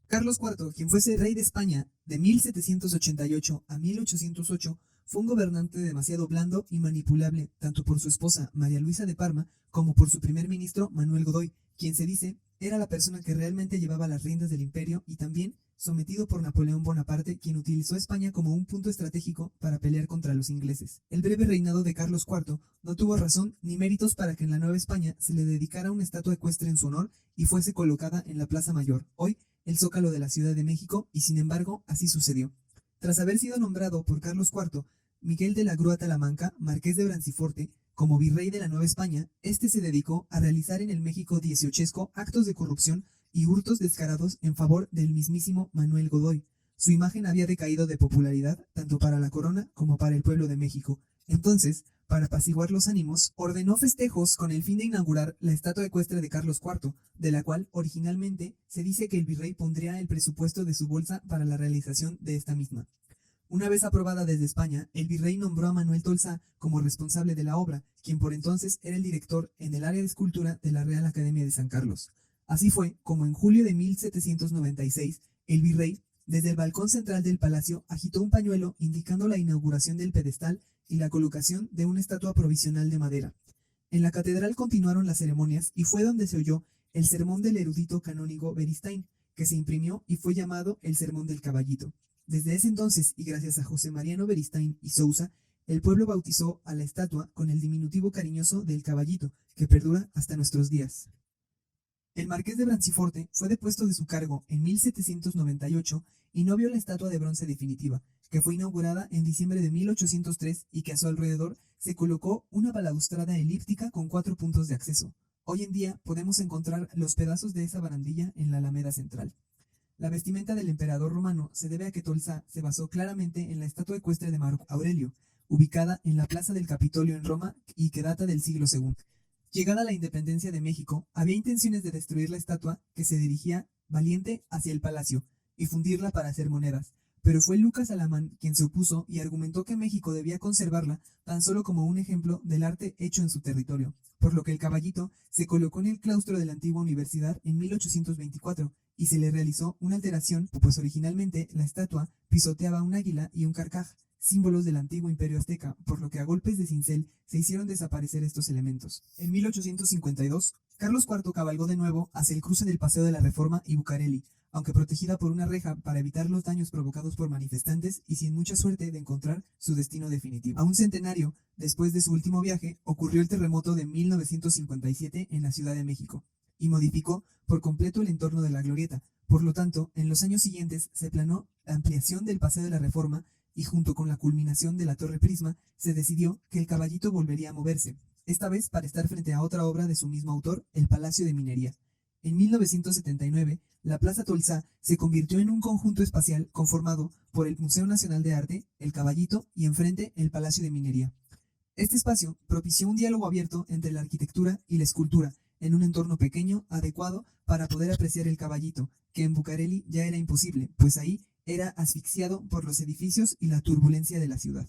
Carlos IV, quien fuese rey de España de 1788 a 1808, fue un gobernante demasiado blando y manipulable, tanto por su esposa María Luisa de Parma como por su primer ministro Manuel Godoy, quien se dice era la persona que realmente llevaba las riendas del imperio y también sometido por Napoleón Bonaparte, quien utilizó España como un punto estratégico para pelear contra los ingleses. El breve reinado de Carlos IV no tuvo razón ni méritos para que en la Nueva España se le dedicara una estatua ecuestre en su honor y fuese colocada en la Plaza Mayor, hoy el Zócalo de la Ciudad de México, y sin embargo así sucedió. Tras haber sido nombrado por Carlos IV, Miguel de la Grúa Talamanca, marqués de Branciforte, como virrey de la Nueva España, este se dedicó a realizar en el México dieciochesco actos de corrupción y hurtos descarados en favor del mismísimo Manuel Godoy. Su imagen había decaído de popularidad tanto para la corona como para el pueblo de México. Entonces, para apaciguar los ánimos, ordenó festejos con el fin de inaugurar la estatua ecuestre de Carlos IV, de la cual originalmente se dice que el virrey pondría el presupuesto de su bolsa para la realización de esta misma. Una vez aprobada desde España, el virrey nombró a Manuel Tolsá como responsable de la obra, quien por entonces era el director en el área de escultura de la Real Academia de San Carlos. Así fue como en julio de 1796, el virrey, desde el balcón central del palacio, agitó un pañuelo indicando la inauguración del pedestal y la colocación de una estatua provisional de madera. En la catedral continuaron las ceremonias y fue donde se oyó el sermón del erudito canónigo Beristain, que se imprimió y fue llamado el Sermón del Caballito. Desde ese entonces, y gracias a José Mariano Beristain y Sousa, el pueblo bautizó a la estatua con el diminutivo cariñoso del Caballito, que perdura hasta nuestros días. El marqués de Branciforte fue depuesto de su cargo en 1798 y no vio la estatua de bronce definitiva, que fue inaugurada en diciembre de 1803 y que a su alrededor se colocó una balaustrada elíptica con 4 puntos de acceso. Hoy en día podemos encontrar los pedazos de esa barandilla en la Alameda Central. La vestimenta del emperador romano se debe a que Tolsá se basó claramente en la estatua ecuestre de Marco Aurelio, ubicada en la Plaza del Capitolio en Roma y que data del siglo II. Llegada la independencia de México, había intenciones de destruir la estatua que se dirigía valiente hacia el palacio y fundirla para hacer monedas, pero fue Lucas Alamán quien se opuso y argumentó que México debía conservarla tan solo como un ejemplo del arte hecho en su territorio, por lo que el caballito se colocó en el claustro de la antigua universidad en 1824 y se le realizó una alteración, pues originalmente la estatua pisoteaba un águila y un carcaj, símbolos del antiguo imperio azteca, por lo que a golpes de cincel se hicieron desaparecer estos elementos. En 1852, Carlos IV cabalgó de nuevo hacia el cruce del Paseo de la Reforma y Bucareli, aunque protegida por una reja para evitar los daños provocados por manifestantes y sin mucha suerte de encontrar su destino definitivo. A un centenario después de su último viaje, ocurrió el terremoto de 1957 en la Ciudad de México, y modificó por completo el entorno de la glorieta. Por lo tanto, en los años siguientes se planeó la ampliación del Paseo de la Reforma y junto con la culminación de la Torre Prisma, se decidió que el caballito volvería a moverse, esta vez para estar frente a otra obra de su mismo autor, el Palacio de Minería. En 1979, la Plaza Tolsá se convirtió en un conjunto espacial conformado por el Museo Nacional de Arte, el Caballito y enfrente el Palacio de Minería. Este espacio propició un diálogo abierto entre la arquitectura y la escultura, en un entorno pequeño, adecuado para poder apreciar el caballito, que en Bucareli ya era imposible, pues ahí era asfixiado por los edificios y la turbulencia de la ciudad.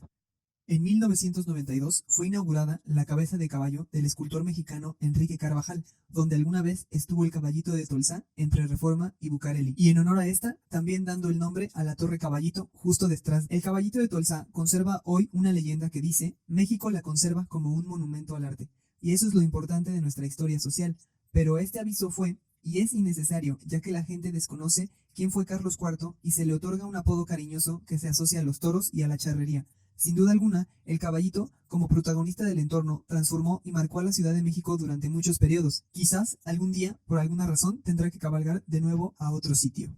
En 1992 fue inaugurada la cabeza de caballo del escultor mexicano Enrique Carvajal, donde alguna vez estuvo el caballito de Tolsá entre Reforma y Bucareli, y en honor a esta, también dando el nombre a la Torre Caballito justo detrás. El caballito de Tolsá conserva hoy una leyenda que dice: México la conserva como un monumento al arte, y eso es lo importante de nuestra historia social, pero este aviso fue y es innecesario, ya que la gente desconoce quién fue Carlos IV y se le otorga un apodo cariñoso que se asocia a los toros y a la charrería. Sin duda alguna, el caballito, como protagonista del entorno, transformó y marcó a la Ciudad de México durante muchos periodos. Quizás algún día, por alguna razón, tendrá que cabalgar de nuevo a otro sitio.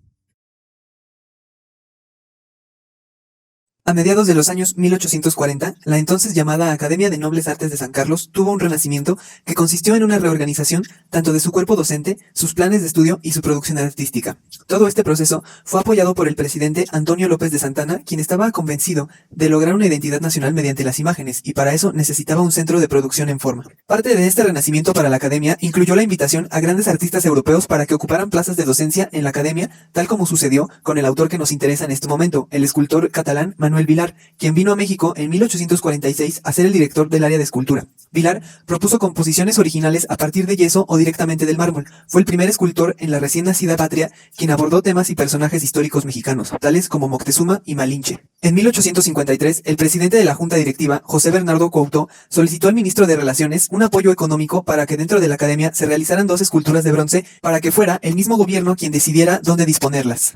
A mediados de los años 1840, la entonces llamada Academia de Nobles Artes de San Carlos tuvo un renacimiento que consistió en una reorganización tanto de su cuerpo docente, sus planes de estudio y su producción artística. Todo este proceso fue apoyado por el presidente Antonio López de Santana, quien estaba convencido de lograr una identidad nacional mediante las imágenes, y para eso necesitaba un centro de producción en forma. Parte de este renacimiento para la Academia incluyó la invitación a grandes artistas europeos para que ocuparan plazas de docencia en la Academia, tal como sucedió con el autor que nos interesa en este momento, el escultor catalán Manuel Manuel Vilar, quien vino a México en 1846 a ser el director del área de escultura. Vilar propuso composiciones originales a partir de yeso o directamente del mármol. Fue el primer escultor en la recién nacida patria quien abordó temas y personajes históricos mexicanos, tales como Moctezuma y Malinche. En 1853, el presidente de la Junta Directiva, José Bernardo Couto, solicitó al ministro de Relaciones un apoyo económico para que dentro de la academia se realizaran 2 esculturas de bronce para que fuera el mismo gobierno quien decidiera dónde disponerlas.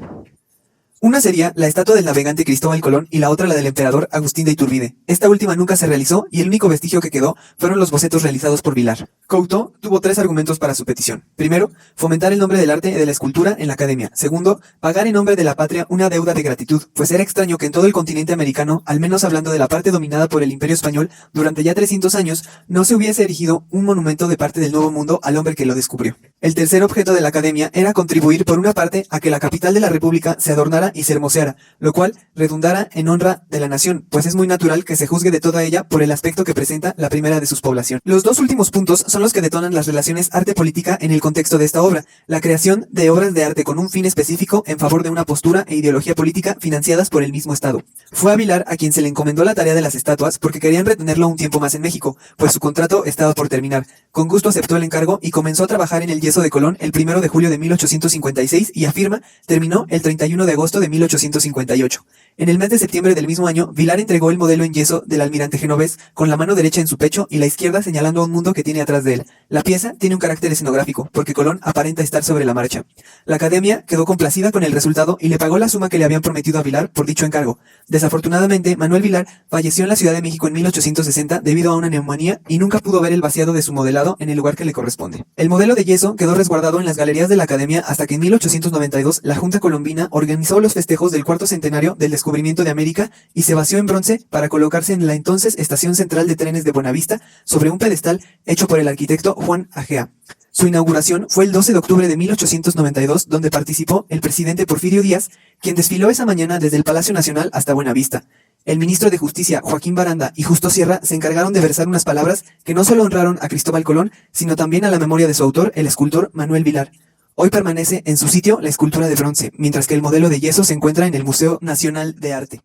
Una sería la estatua del navegante Cristóbal Colón y la otra la del emperador Agustín de Iturbide. Esta última nunca se realizó y el único vestigio que quedó fueron los bocetos realizados por Vilar. Couto tuvo 3 argumentos para su petición. Primero, fomentar el nombre del arte y de la escultura en la academia. Segundo, pagar en nombre de la patria una deuda de gratitud, pues era extraño que en todo el continente americano, al menos hablando de la parte dominada por el Imperio Español, durante ya 300 años, no se hubiese erigido un monumento de parte del Nuevo Mundo al hombre que lo descubrió. El tercer objeto de la academia era contribuir por una parte a que la capital de la República se adornara y se hermoseara, lo cual redundara en honra de la nación, pues es muy natural que se juzgue de toda ella por el aspecto que presenta la primera de sus poblaciones. Los 2 últimos puntos son los que detonan las relaciones arte-política en el contexto de esta obra, la creación de obras de arte con un fin específico en favor de una postura e ideología política financiadas por el mismo Estado. Fue a Vilar a quien se le encomendó la tarea de las estatuas porque querían retenerlo un tiempo más en México, pues su contrato estaba por terminar. Con gusto aceptó el encargo y comenzó a trabajar en el yeso de Colón el 1 de julio de 1856 y afirma terminó el 31 de agosto de 1858. En el mes de septiembre del mismo año, Vilar entregó el modelo en yeso del almirante genovés con la mano derecha en su pecho y la izquierda señalando a un mundo que tiene atrás de él. La pieza tiene un carácter escenográfico, porque Colón aparenta estar sobre la marcha. La academia quedó complacida con el resultado y le pagó la suma que le habían prometido a Vilar por dicho encargo. Desafortunadamente, Manuel Vilar falleció en la Ciudad de México en 1860 debido a una neumonía y nunca pudo ver el vaciado de su modelado en el lugar que le corresponde. El modelo de yeso quedó resguardado en las galerías de la academia hasta que en 1892 la Junta Colombina organizó los festejos del 4º centenario del descubrimiento de América y se vació en bronce para colocarse en la entonces Estación Central de Trenes de Buenavista sobre un pedestal hecho por el arquitecto Juan Agea. Su inauguración fue el 12 de octubre de 1892, donde participó el presidente Porfirio Díaz, quien desfiló esa mañana desde el Palacio Nacional hasta Buenavista. El ministro de Justicia, Joaquín Baranda, y Justo Sierra se encargaron de versar unas palabras que no solo honraron a Cristóbal Colón, sino también a la memoria de su autor, el escultor Manuel Vilar. Hoy permanece en su sitio la escultura de bronce, mientras que el modelo de yeso se encuentra en el Museo Nacional de Arte.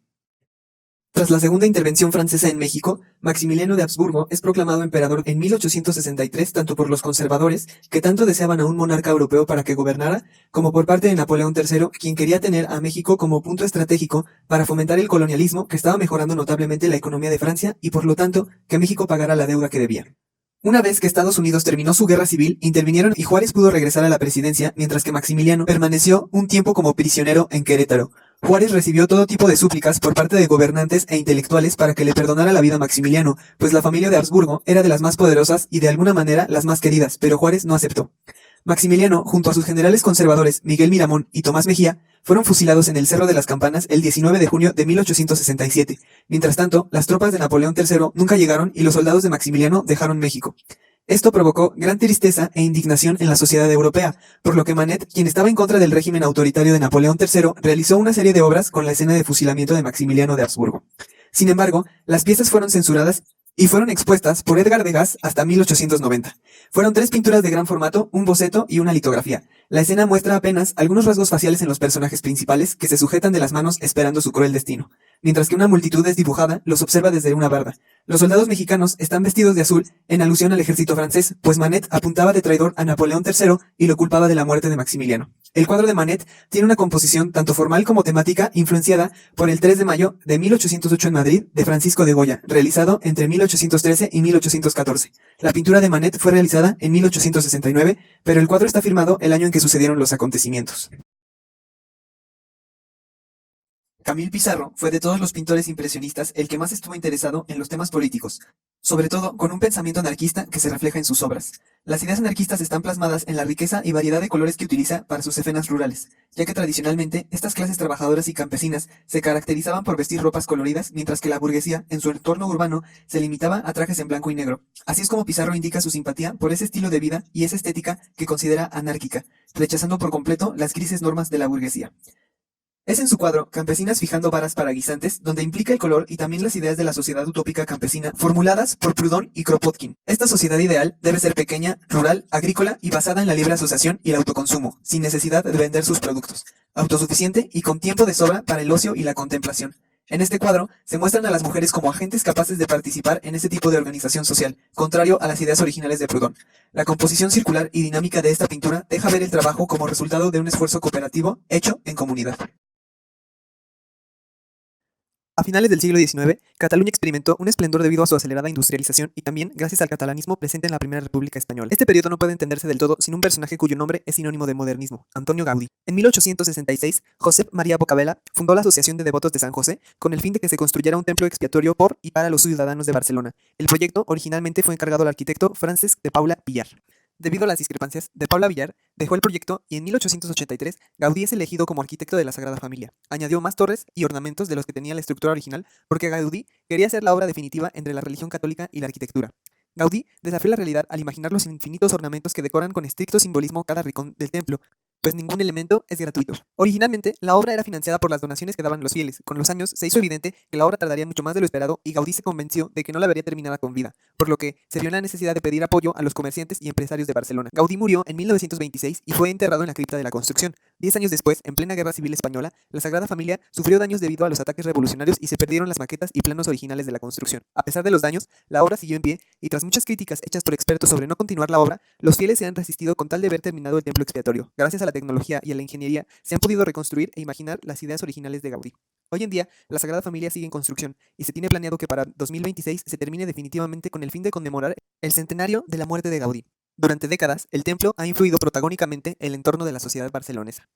Tras la segunda intervención francesa en México, Maximiliano de Habsburgo es proclamado emperador en 1863 tanto por los conservadores, que tanto deseaban a un monarca europeo para que gobernara, como por parte de Napoleón III, quien quería tener a México como punto estratégico para fomentar el colonialismo que estaba mejorando notablemente la economía de Francia y por lo tanto que México pagara la deuda que debía. Una vez que Estados Unidos terminó su guerra civil, intervinieron y Juárez pudo regresar a la presidencia, mientras que Maximiliano permaneció un tiempo como prisionero en Querétaro. Juárez recibió todo tipo de súplicas por parte de gobernantes e intelectuales para que le perdonara la vida a Maximiliano, pues la familia de Habsburgo era de las más poderosas y de alguna manera las más queridas, pero Juárez no aceptó. Maximiliano, junto a sus generales conservadores Miguel Miramón y Tomás Mejía, fueron fusilados en el Cerro de las Campanas el 19 de junio de 1867. Mientras tanto, las tropas de Napoleón III nunca llegaron y los soldados de Maximiliano dejaron México. Esto provocó gran tristeza e indignación en la sociedad europea, por lo que Manet, quien estaba en contra del régimen autoritario de Napoleón III, realizó una serie de obras con la escena de fusilamiento de Maximiliano de Habsburgo. Sin embargo, las piezas fueron censuradas y fueron expuestas por Edgar Degas hasta 1890. Fueron 3 pinturas de gran formato, un boceto y una litografía. La escena muestra apenas algunos rasgos faciales en los personajes principales que se sujetan de las manos esperando su cruel destino. Mientras que una multitud desdibujada los observa desde una barda. Los soldados mexicanos están vestidos de azul en alusión al ejército francés, pues Manet apuntaba de traidor a Napoleón III y lo culpaba de la muerte de Maximiliano. El cuadro de Manet tiene una composición tanto formal como temática influenciada por el 3 de mayo de 1808 en Madrid de Francisco de Goya, realizado entre 1813 y 1814. La pintura de Manet fue realizada en 1869, pero el cuadro está firmado el año en que sucedieron los acontecimientos. Camille Pissarro fue de todos los pintores impresionistas el que más estuvo interesado en los temas políticos, sobre todo con un pensamiento anarquista que se refleja en sus obras. Las ideas anarquistas están plasmadas en la riqueza y variedad de colores que utiliza para sus escenas rurales, ya que tradicionalmente estas clases trabajadoras y campesinas se caracterizaban por vestir ropas coloridas, mientras que la burguesía, en su entorno urbano, se limitaba a trajes en blanco y negro. Así es como Pissarro indica su simpatía por ese estilo de vida y esa estética que considera anárquica, rechazando por completo las grises normas de la burguesía. Es en su cuadro Campesinas fijando varas para guisantes, donde implica el color y también las ideas de la sociedad utópica campesina formuladas por Proudhon y Kropotkin. Esta sociedad ideal debe ser pequeña, rural, agrícola y basada en la libre asociación y el autoconsumo, sin necesidad de vender sus productos, autosuficiente y con tiempo de sobra para el ocio y la contemplación. En este cuadro se muestran a las mujeres como agentes capaces de participar en este tipo de organización social, contrario a las ideas originales de Proudhon. La composición circular y dinámica de esta pintura deja ver el trabajo como resultado de un esfuerzo cooperativo hecho en comunidad. A finales del siglo XIX, Cataluña experimentó un esplendor debido a su acelerada industrialización y también gracias al catalanismo presente en la Primera República Española. Este periodo no puede entenderse del todo sin un personaje cuyo nombre es sinónimo de modernismo, Antonio Gaudí. En 1866, Josep María Bocabella fundó la Asociación de Devotos de San José con el fin de que se construyera un templo expiatorio por y para los ciudadanos de Barcelona. El proyecto originalmente fue encargado al arquitecto Francesc de Paula Villar. Debido a las discrepancias, de Paula Villar dejó el proyecto y en 1883 Gaudí es elegido como arquitecto de la Sagrada Familia. Añadió más torres y ornamentos de los que tenía la estructura original porque Gaudí quería hacer la obra definitiva entre la religión católica y la arquitectura. Gaudí desafió la realidad al imaginar los infinitos ornamentos que decoran con estricto simbolismo cada rincón del templo, pues ningún elemento es gratuito. Originalmente, la obra era financiada por las donaciones que daban los fieles. Con los años, se hizo evidente que la obra tardaría mucho más de lo esperado y Gaudí se convenció de que no la vería terminada con vida, por lo que se vio en la necesidad de pedir apoyo a los comerciantes y empresarios de Barcelona. Gaudí murió en 1926 y fue enterrado en la cripta de la Construcción. 10 años después, en plena Guerra Civil Española, la Sagrada Familia sufrió daños debido a los ataques revolucionarios y se perdieron las maquetas y planos originales de la construcción. A pesar de los daños, la obra siguió en pie y tras muchas críticas hechas por expertos sobre no continuar la obra, los fieles se han resistido con tal de ver terminado el templo expiatorio. Gracias a la tecnología y a la ingeniería, se han podido reconstruir e imaginar las ideas originales de Gaudí. Hoy en día, la Sagrada Familia sigue en construcción y se tiene planeado que para 2026 se termine definitivamente con el fin de conmemorar el centenario de la muerte de Gaudí. Durante décadas, el templo ha influido protagónicamente en el entorno de la sociedad barcelonesa.